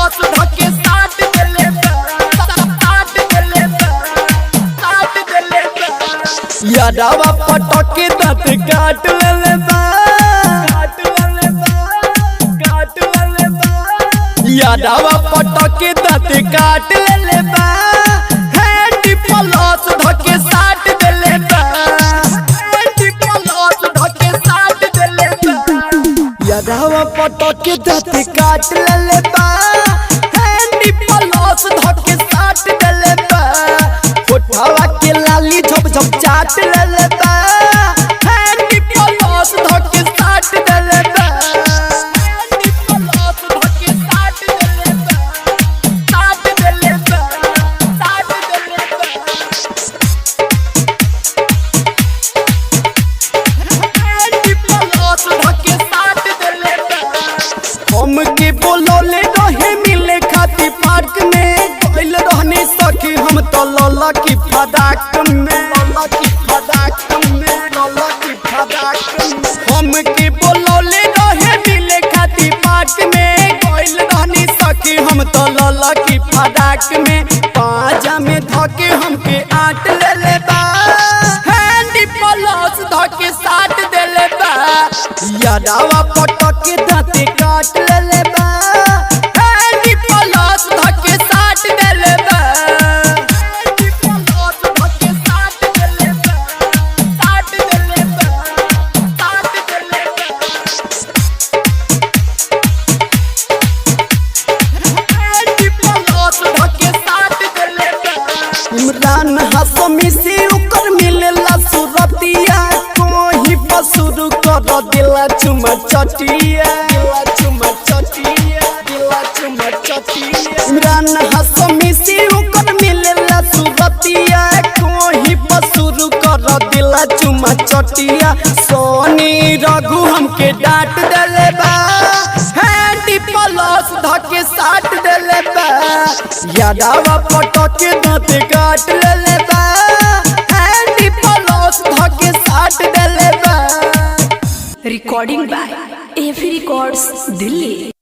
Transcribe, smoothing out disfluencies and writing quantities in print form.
Plus धके साट देले यादवा पटके दांत काट लेले यादवा पटके दांत काट लेले हैंडी पलस धके साट देले हैंडी पलस धके साट देले यादवा पटके दांत काट लेले हैंडी पलस धके साट देले होठवा के लाली झप झप चाट लेले हैंडी पलस धके साट देले हैंडी पलस धके साट देले साट देले हैंडी पलस धके साट देले हम के बोलोले रहे मिले खाती पार्क में कइल रहनी सखी हम तो लला की फदाक में हम के बोलोले रहे मिले खाती पार्क में कइल रहनी सखी हम तो लला की फदाक में पाजा में धके हमके आट लेले हैंडी पलस धके साट देले यादवा पटके दांते काट लेले हैंडी पलस धके साट देले हैंडी पलस धके साट देले हैंडी पलस धके साट देले इमरान हाशमी से ओकर मिलेला सुरतिया कोही पसुरु कर दिला चुमा चटिया इमरान हाशमी से ओकर मिलेला सुरतिया कोही पसुरु कर दिला चुमा चटिया सोनी रघु हमके डांट देले हैंडी पलस धके साट देले यादवा पटके दांत काट लेले हैंडी पलस धके साट देले रिकॉर्डिंग बाय एफी रिकॉर्ड्स दिल्ली।